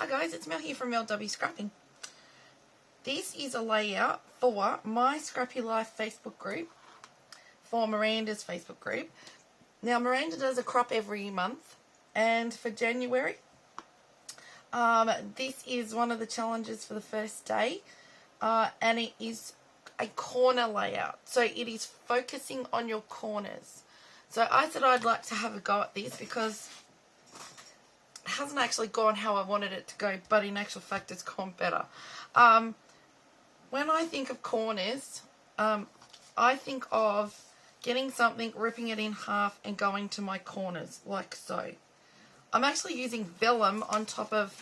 guys, it's Mel here from LW Scrapping. This is a layout for my Scrappylife Facebook group, for Miranda's Facebook group. Now Miranda does a crop every month, and for January, this is one of the challenges for the first day, and it is a corner layout. So it is focusing on your corners. So I said I'd like to have a go at this because it hasn't actually gone how I wanted it to go, but in actual fact it's gone better. When I think of corners, I think of getting something, ripping it in half and going to my corners, like so. I'm actually using vellum on top of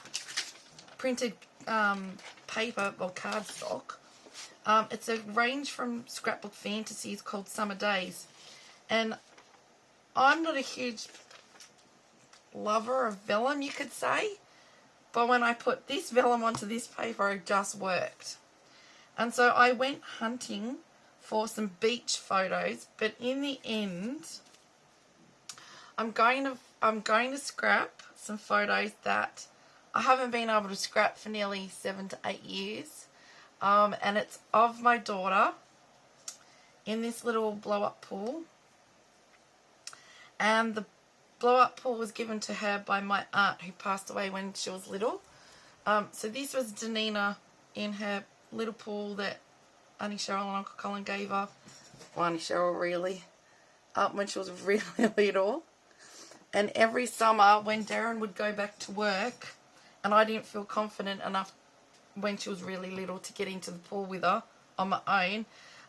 printed paper or cardstock. It's a range from Scrapbook Fantasies called Summer Days. And I'm not a huge lover of vellum, you could say. But when I put this vellum onto this paper, it just worked. And so I went hunting for some beach photos, but in the end, I'm going to scrap some photos that I haven't been able to scrap for nearly 7 to 8 years. And it's of my daughter in this little blow-up pool. And the blow-up pool was given to her by my aunt who passed away when she was little. So this was Danina in her little pool that Auntie Cheryl and Uncle Colin gave her. Well, Auntie Cheryl really, when she was really little. And every summer when Darren would go back to work and I didn't feel confident enough when she was really little to get into the pool with her on my own,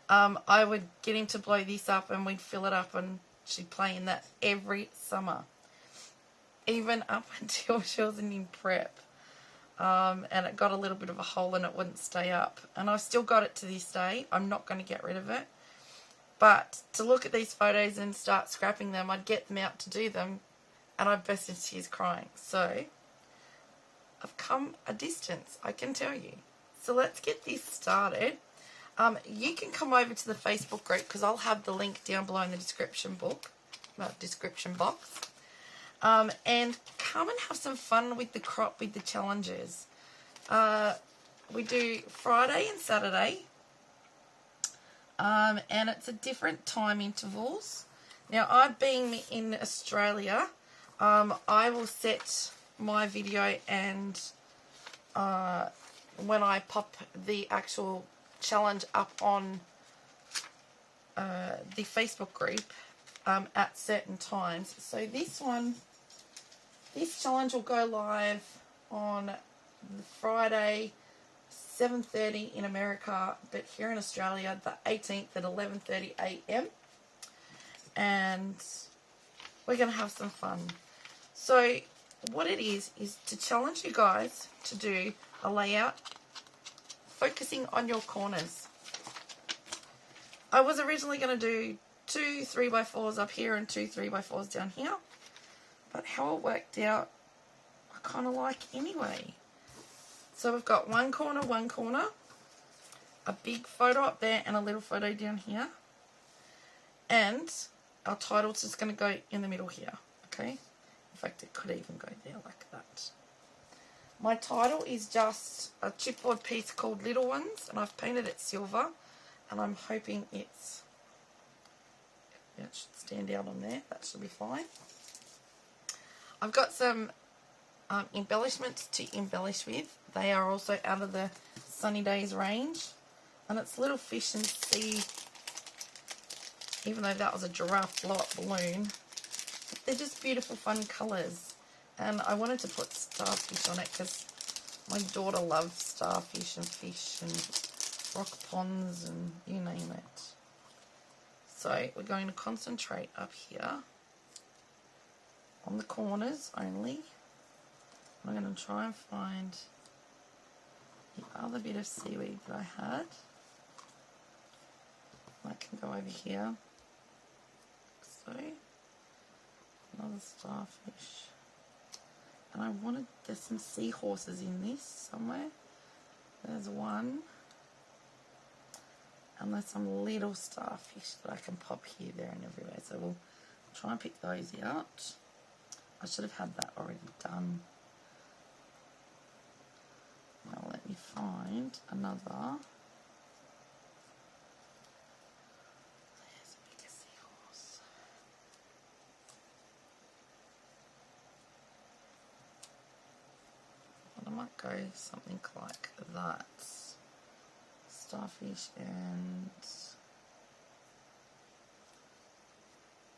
I would get him to blow this up and we'd fill it up and she'd play in that every summer. Even up until she was in prep. And it got a little bit of a hole and it wouldn't stay up. And I've still got it to this day. I'm not going to get rid of it. But to look at these photos and start scrapping them, I'd get them out to do them and I'd burst into tears crying. So I've come a distance, I can tell you. So let's get this started. You can come over to the Facebook group because I'll have the link down below in the description box. And come and have some fun with the crop, with the challenges. We do Friday and Saturday. And it's at different time intervals. Now, I being in Australia, I will set my video and when I pop the actual challenge up on the Facebook group at certain times. So this challenge will go live on Friday 7:30 in America, but here in Australia the 18th at 11:30 a.m. and we're going to have some fun. So what it is to challenge you guys to do a layout focusing on your corners. I was originally going to do 2 3x4s up here and 2 3x4s down here, but how it worked out I kind of like anyway. So we've got one corner, a big photo up there and a little photo down here, and our title's just going to go in the middle here, okay? In fact, it could even go there like that. My title is just a chipboard piece called Little Ones, and I've painted it silver, and I'm hoping it should stand out on there. That should be fine. I've got some embellishments to embellish with. They are also out of the Sunny Days range, and it's little fish and sea, even though that was a giraffe blow-up balloon. They're just beautiful, fun colours. And I wanted to put starfish on it because my daughter loves starfish and fish and rock ponds and you name it. So we're going to concentrate up here on the corners only. I'm going to try and find the other bit of seaweed that I had. I can go over here. So, another starfish. And I wanted, there's some seahorses in this somewhere. There's one. And there's some little starfish that I can pop here, there and everywhere. So we'll try and pick those out. I should have had that already done. Now let me find another. There's a bigger seahorse. Well, I might go something like that. Starfish and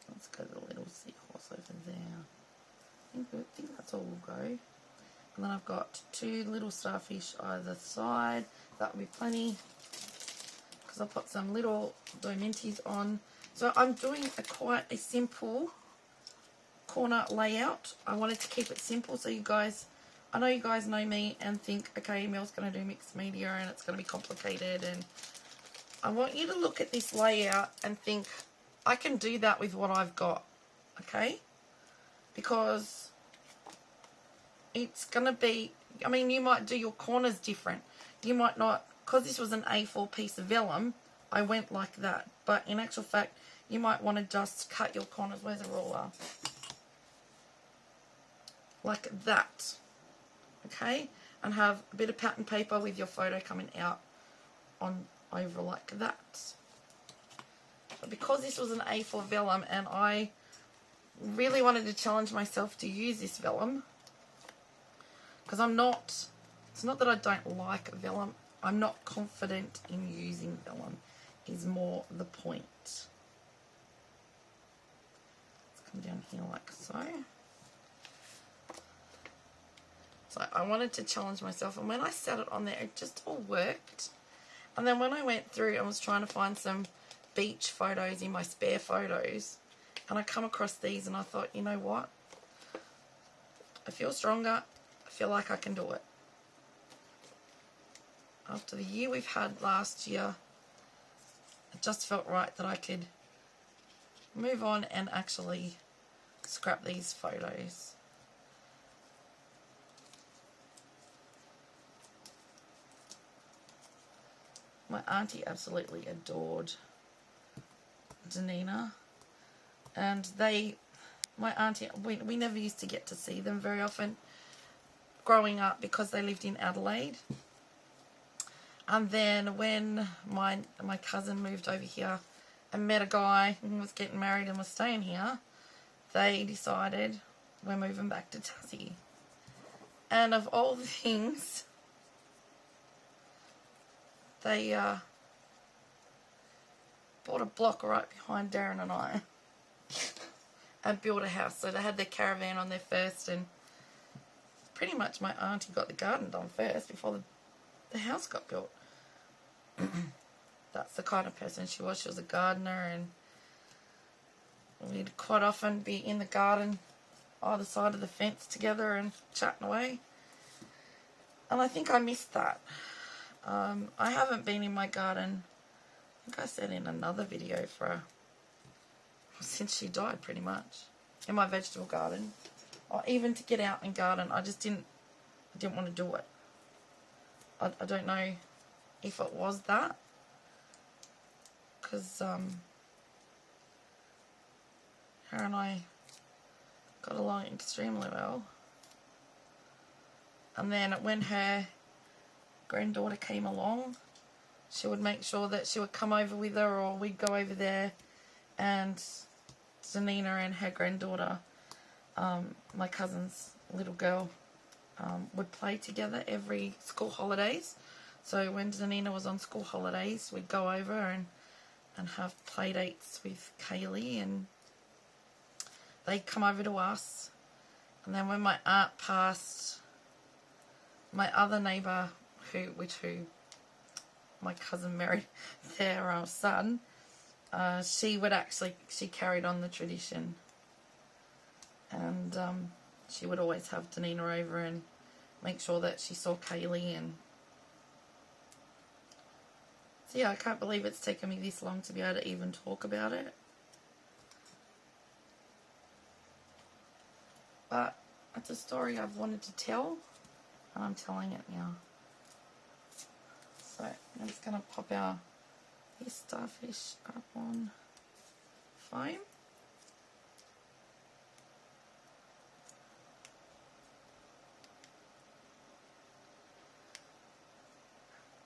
let's go to the little seahorse over there. I think that's all we'll go. And then I've got 2 little starfish either side. That will be plenty. Because I'll put some little Dominties on. So I'm doing quite a simple corner layout. I wanted to keep it simple so you guys, I know you guys know me and think, okay, Mel's going to do mixed media and it's going to be complicated. And I want you to look at this layout and think, I can do that with what I've got. Okay? Because it's going to be, I mean, you might do your corners different. You might not, because this was an A4 piece of vellum, I went like that. But in actual fact, you might want to just cut your corners. Where's a ruler? Like that. Okay? And have a bit of pattern paper with your photo coming out on over like that. But because this was an A4 vellum and I really wanted to challenge myself to use this vellum, because I'm not, it's not that I don't like vellum, I'm not confident in using vellum, is more the point. Let's come down here like so. So I wanted to challenge myself, and when I set it on there, it just all worked. And then when I went through and was trying to find some beach photos in my spare photos, and I come across these and I thought, you know what? I feel stronger. I feel like I can do it. After the year we've had last year, it just felt right that I could move on and actually scrap these photos. My auntie absolutely adored Danina, and my auntie, we never used to get to see them very often growing up because they lived in Adelaide. And then when my cousin moved over here and met a guy and was getting married and was staying here, they decided we're moving back to Tassie. And of all the things, they bought a block right behind Darren and I and built a house. So they had their caravan on there first, and pretty much my auntie got the garden done first before the house got built. That's the kind of person she was. She was a gardener, and we'd quite often be in the garden either side of the fence together and chatting away. And I think I missed that. I haven't been in my garden, I think I said in another video, since she died pretty much, in my vegetable garden. Or even to get out and garden, I didn't want to do it. I don't know if it was that, because her and I got along extremely well. And then when her granddaughter came along, she would make sure that she would come over with her, or we'd go over there, and Zanina and her granddaughter, my cousin's little girl, would play together every school holidays. So when Zanina was on school holidays, we'd go over and have play dates with Kaylee, and they'd come over to us. And then when my aunt passed, my other neighbour, who my cousin married their son, she carried on the tradition, and she would always have Danina over and make sure that she saw Kaylee. And so yeah, I can't believe it's taken me this long to be able to even talk about it, but it's a story I've wanted to tell, and I'm telling it now. So I'm just going to pop our starfish up on foam.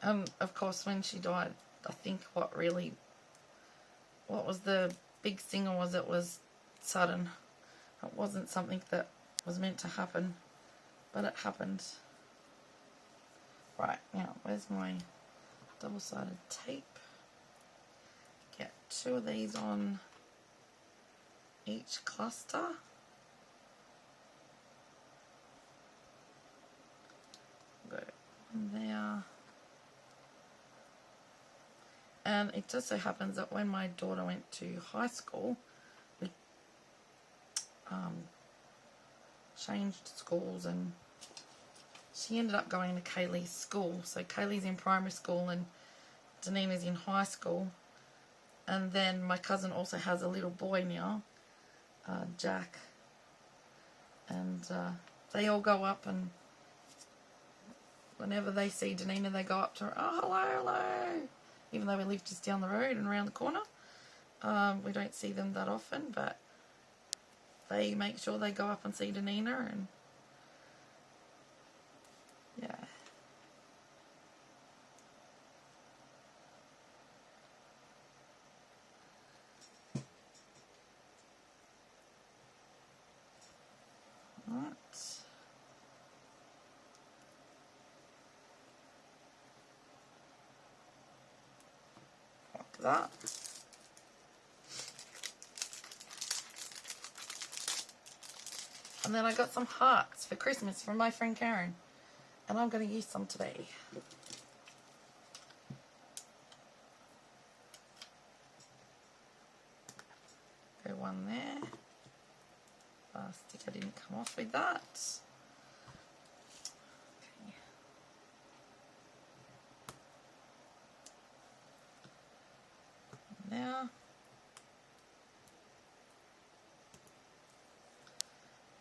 And of course when she died, I think what was the big thing was it was sudden. It wasn't something that was meant to happen, but it happened. Right, now where's my double-sided tape? Get 2 of these on each cluster. Go one there. And it just so happens that when my daughter went to high school, we changed schools, and she ended up going to Kaylee's school. So Kaylee's in primary school and Danina's in high school. And then my cousin also has a little boy now, Jack. And they all go up, and whenever they see Danina, they go up to her, oh, hello, hello. Even though we live just down the road and around the corner. We don't see them that often, but they make sure they go up and see Danina, and yeah. Right. Like that. And then I got some hearts for Christmas from my friend Karen, and I'm going to use some today. Go one there. Sticker didn't come off with that. Okay. Now.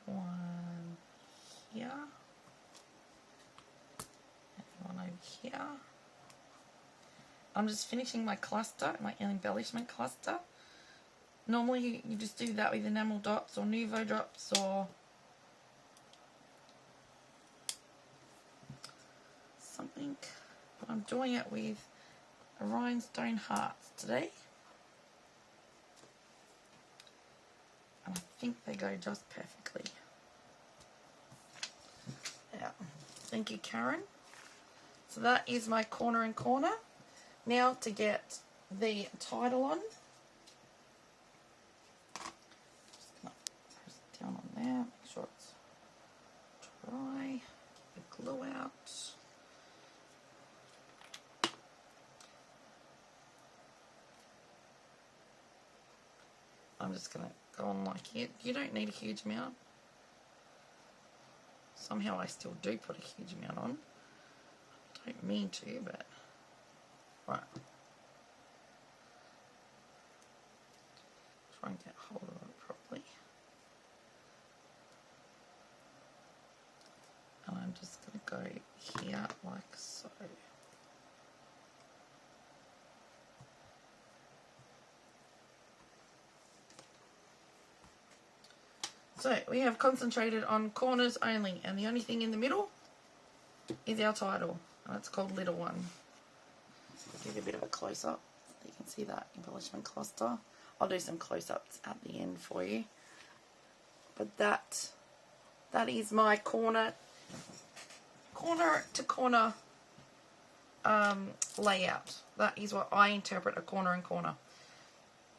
One here. And one over here. I'm just finishing my cluster, my embellishment cluster. Normally you just do that with enamel dots or Nuvo drops or something. But I'm doing it with a rhinestone hearts today. And I think they go just perfectly. Yeah. Thank you, Karen. So that is my corner and corner. Now to get the title on. Down on there, make sure it's dry, the glue out. I'm just going to go on like it. You don't need a huge amount. Somehow I still do put a huge amount on. I don't mean to, but right. Try and get hold of it properly. And I'm just going to go here like so. So we have concentrated on corners only, and the only thing in the middle is our title, and it's called Little One. Give you a bit of a close-up so you can see that embellishment cluster. I'll do some close-ups at the end for you. But that is my corner to corner layout. That is what I interpret a corner and corner.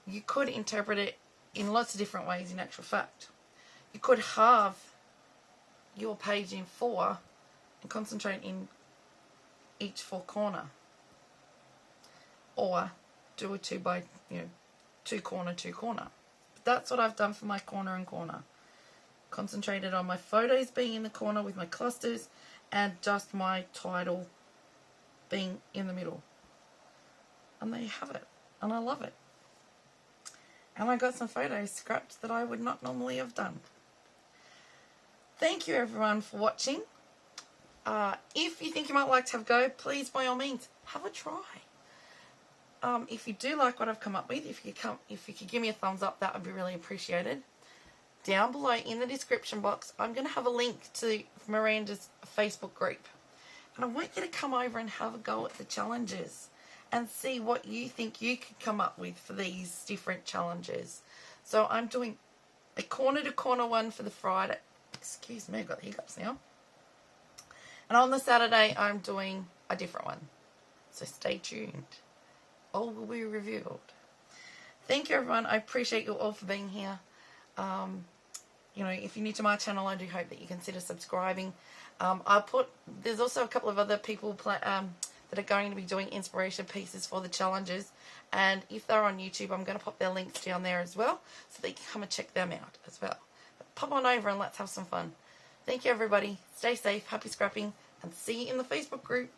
You could interpret it in lots of different ways in actual fact. You could halve your page in 4 and concentrate in each 4 corner. Or do a 2 by, 2 corner, 2 corner. But that's what I've done for my corner and corner. Concentrated on my photos being in the corner with my clusters and just my title being in the middle. And there you have it. And I love it. And I got some photos scrapped that I would not normally have done. Thank you everyone for watching. If you think you might like to have a go, please by all means have a try. If you do like what I've come up with, if you could give me a thumbs up, that would be really appreciated. Down below in the description box, I'm going to have a link to Miranda's Facebook group. And I want you to come over and have a go at the challenges and see what you think you could come up with for these different challenges. So I'm doing a corner to corner one for the Friday. Excuse me, I've got the hiccups now. And on the Saturday, I'm doing a different one. So stay tuned. All will be revealed. Thank you, everyone. I appreciate you all for being here. You know, if you're new to my channel, I do hope that you consider subscribing. There's also a couple of other people that are going to be doing inspiration pieces for the challenges. And if they're on YouTube, I'm going to pop their links down there as well, so that you can come and check them out as well. But pop on over and let's have some fun. Thank you, everybody. Stay safe, happy scrapping, and see you in the Facebook group.